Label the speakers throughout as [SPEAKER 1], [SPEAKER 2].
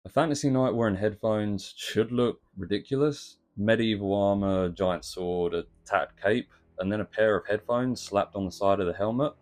[SPEAKER 1] A fantasy knight wearing headphones should look ridiculous. Medieval armor, giant sword, a tattered cape, and then a pair of headphones slapped on the side of the helmet.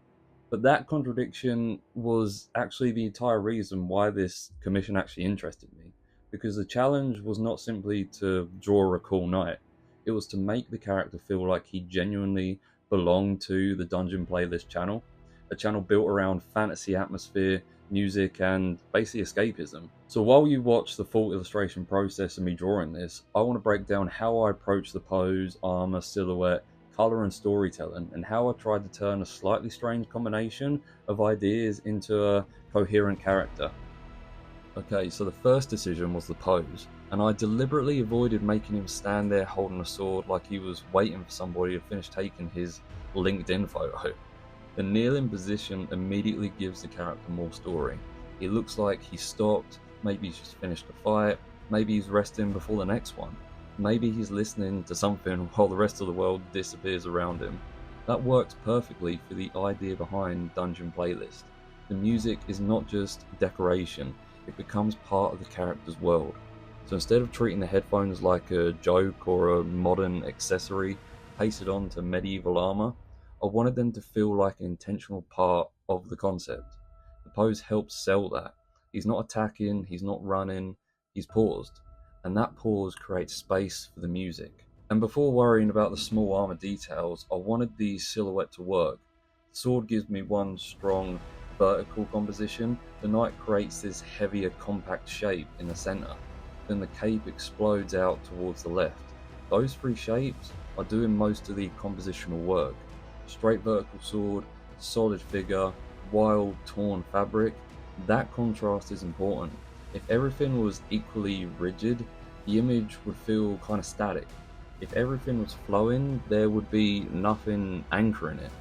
[SPEAKER 1] But that contradiction was actually the entire reason why this commission actually interested me. Because the challenge was not simply to draw a cool knight, it was to make the character feel like he genuinely belonged to the Dungeon Playlist channel, a channel built around fantasy atmosphere, music, and basically escapism. So while you watch the full illustration process of me drawing this, I want to break down how I approach the pose, armor, silhouette, color, and storytelling, and how I tried to turn a slightly strange combination of ideas into a coherent character. Okay, so the first decision was the pose, and I deliberately avoided making him stand there holding a sword like he was waiting for somebody to finish taking his LinkedIn photo. The kneeling position immediately gives the character more story. It looks like he stopped, maybe he's just finished a fight, maybe he's resting before the next one. Maybe he's listening to something while the rest of the world disappears around him. That works perfectly for the idea behind Dungeon Playlist. The music is not just decoration, it becomes part of the character's world. So instead of treating the headphones like a joke or a modern accessory pasted onto medieval armor, I wanted them to feel like an intentional part of the concept. The pose helps sell that. He's not attacking, he's not running, he's paused. And that pause creates space for the music. And before worrying about the small armor details, I wanted the silhouette to work. The sword gives me one strong vertical composition. The knight creates this heavier compact shape in the center. Then the cape explodes out towards the left. Those three shapes are doing most of the compositional work. Straight vertical sword, solid figure, wild torn fabric. That contrast is important. If everything was equally rigid, the image would feel kind of static. If everything was flowing, there would be nothing anchoring it.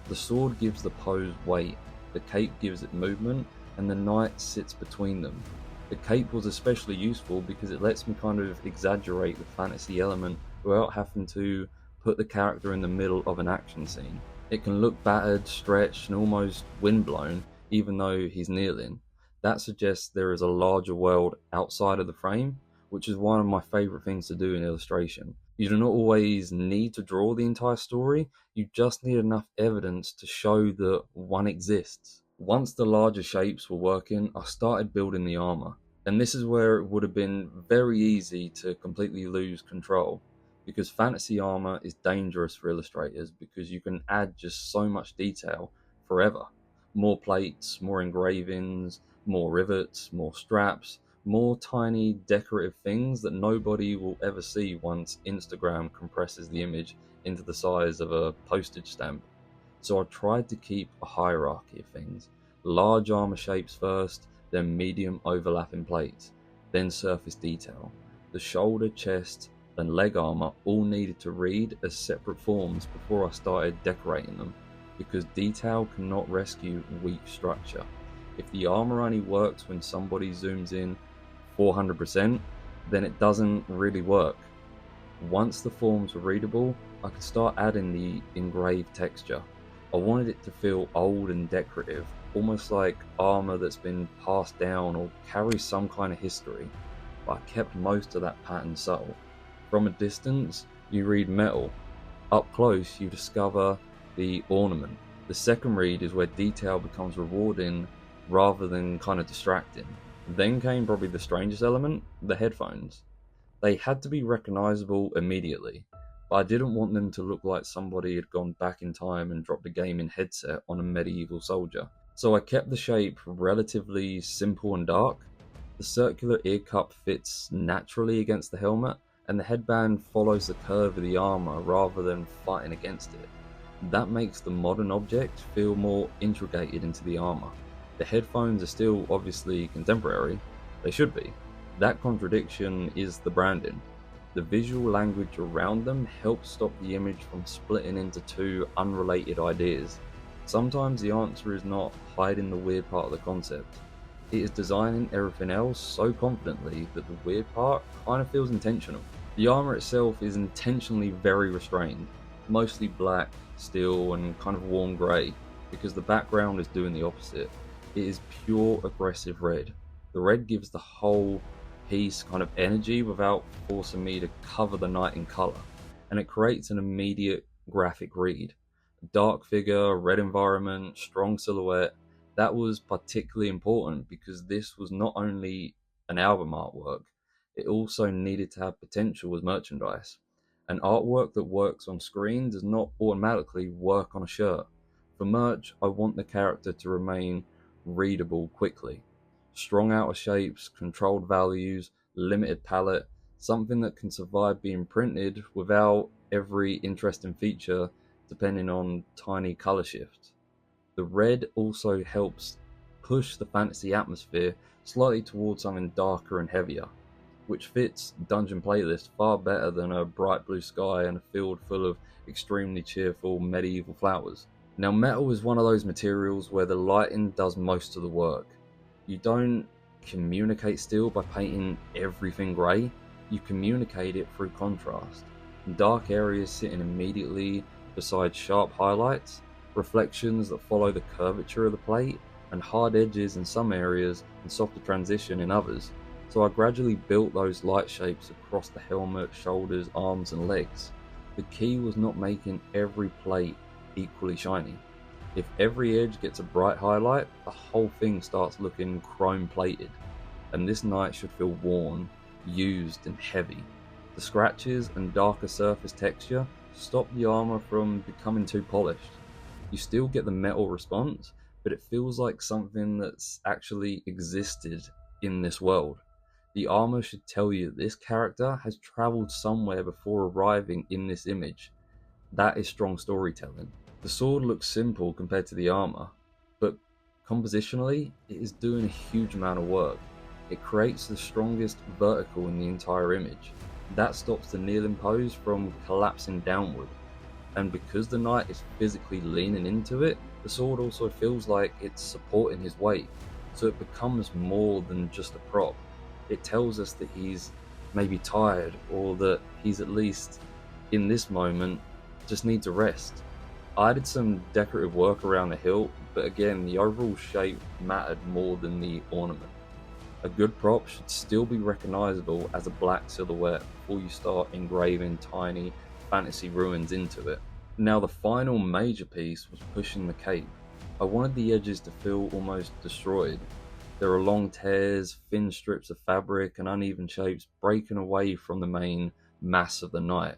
[SPEAKER 1] The sword gives the pose weight, the cape gives it movement, and the knight sits between them. The cape was especially useful because it lets me kind of exaggerate the fantasy element without having to put the character in the middle of an action scene. It can look battered, stretched, and almost windblown, even though he's kneeling. That suggests there is a larger world outside of the frame, which is one of my favourite things to do in illustration. You do not always need to draw the entire story, you just need enough evidence to show that one exists. Once the larger shapes were working, I started building the armour. And this is where it would have been very easy to completely lose control, because fantasy armor is dangerous for illustrators because you can add just so much detail forever. More plates, more engravings, more rivets, more straps, more tiny decorative things that nobody will ever see once Instagram compresses the image into the size of a postage stamp. So I tried to keep a hierarchy of things. Large armor shapes first, then medium overlapping plates, then surface detail. The shoulder, chest, and leg armor all needed to read as separate forms before I started decorating them, because detail cannot rescue weak structure. If the armor only works when somebody zooms in 400%, then it doesn't really work. Once the forms were readable, I could start adding the engraved texture. I wanted it to feel old and decorative, almost like armor that's been passed down or carries some kind of history, but I kept most of that pattern subtle. From a distance, you read metal. Up close, you discover the ornament. The second read is where detail becomes rewarding rather than kind of distracting. Then came probably the strangest element, the headphones. They had to be recognizable immediately, but I didn't want them to look like somebody had gone back in time and dropped a gaming headset on a medieval soldier. So I kept the shape relatively simple and dark. The circular ear cup fits naturally against the helmet, and the headband follows the curve of the armor rather than fighting against it. That makes the modern object feel more integrated into the armor. The headphones are still obviously contemporary, they should be. That contradiction is the branding. The visual language around them helps stop the image from splitting into two unrelated ideas. Sometimes the answer is not hiding the weird part of the concept. It is designing everything else so confidently that the weird part kind of feels intentional. The armor itself is intentionally very restrained, mostly black, steel, and kind of warm grey, because the background is doing the opposite. It is pure aggressive red. The red gives the whole piece kind of energy without forcing me to cover the night in color, and it creates an immediate graphic read. Dark figure, red environment, strong silhouette. That was particularly important because this was not only an album artwork, it also needed to have potential as merchandise. An artwork that works on screen does not automatically work on a shirt. For merch, I want the character to remain readable quickly. Strong outer shapes, controlled values, limited palette, something that can survive being printed without every interesting feature depending on tiny color shifts. The red also helps push the fantasy atmosphere slightly towards something darker and heavier, which fits Dungeon Playlist far better than a bright blue sky and a field full of extremely cheerful medieval flowers. Now, metal is one of those materials where the lighting does most of the work. You don't communicate steel by painting everything grey, you communicate it through contrast. Dark areas sitting immediately beside sharp highlights, reflections that follow the curvature of the plate, and hard edges in some areas and softer transition in others. So I gradually built those light shapes across the helmet, shoulders, arms, and legs. The key was not making every plate equally shiny. If every edge gets a bright highlight, the whole thing starts looking chrome plated, and this knight should feel worn, used, and heavy. The scratches and darker surface texture stop the armor from becoming too polished. You still get the metal response, but it feels like something that's actually existed in this world. The armor should tell you that this character has traveled somewhere before arriving in this image. That is strong storytelling. The sword looks simple compared to the armor, but compositionally, it is doing a huge amount of work. It creates the strongest vertical in the entire image. That stops the kneeling pose from collapsing downward. And because the knight is physically leaning into it, the sword also feels like it's supporting his weight, so it becomes more than just a prop. It tells us that he's maybe tired, or that he's at least, in this moment, just needs a rest. I did some decorative work around the hilt, but again, the overall shape mattered more than the ornament. A good prop should still be recognizable as a black silhouette before you start engraving tiny fantasy ruins into it. Now, the final major piece was pushing the cape. I wanted the edges to feel almost destroyed. There are long tears, thin strips of fabric, and uneven shapes breaking away from the main mass of the knight.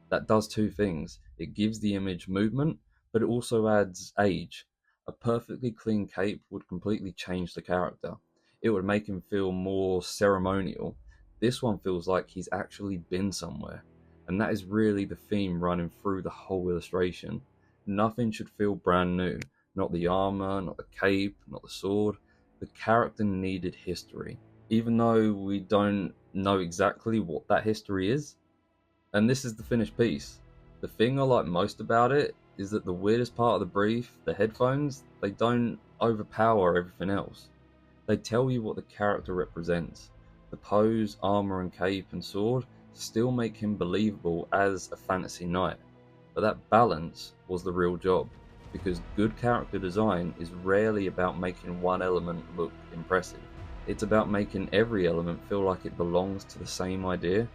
[SPEAKER 1] That does two things. It gives the image movement, but it also adds age. A perfectly clean cape would completely change the character. It would make him feel more ceremonial. This one feels like he's actually been somewhere. And that is really the theme running through the whole illustration. Nothing should feel brand new. Not the armor, not the cape, not the sword. The character needed history. Even though we don't know exactly what that history is. And this is the finished piece. The thing I like most about it is that the weirdest part of the brief, the headphones, they don't overpower everything else. They tell you what the character represents. The pose, armor and cape and sword still make him believable as a fantasy knight. But that balance was the real job, because good character design is rarely about making one element look impressive. It's about making every element feel like it belongs to the same idea.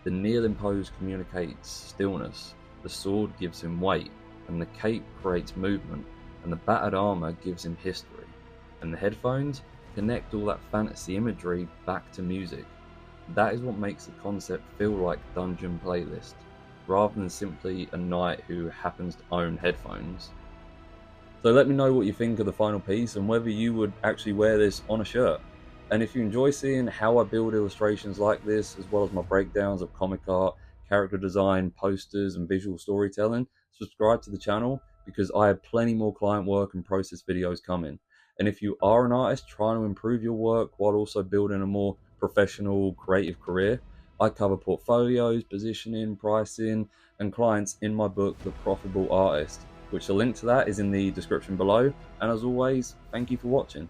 [SPEAKER 1] The kneeling pose communicates stillness, the sword gives him weight, and the cape creates movement, and the battered armor gives him history, and the headphones connect all that fantasy imagery back to music. That is what makes the concept feel like Dungeon Playlist, rather than simply a knight who happens to own headphones. So let me know what you think of the final piece and whether you would actually wear this on a shirt. And if you enjoy seeing how I build illustrations like this, as well as my breakdowns of comic art, character design, posters, and visual storytelling, subscribe to the channel because I have plenty more client work and process videos coming. And if you are an artist trying to improve your work while also building a more professional, creative career, I cover portfolios, positioning, pricing, and clients in my book, The Profitable Artist, which the link to that is in the description below. And as always, thank you for watching.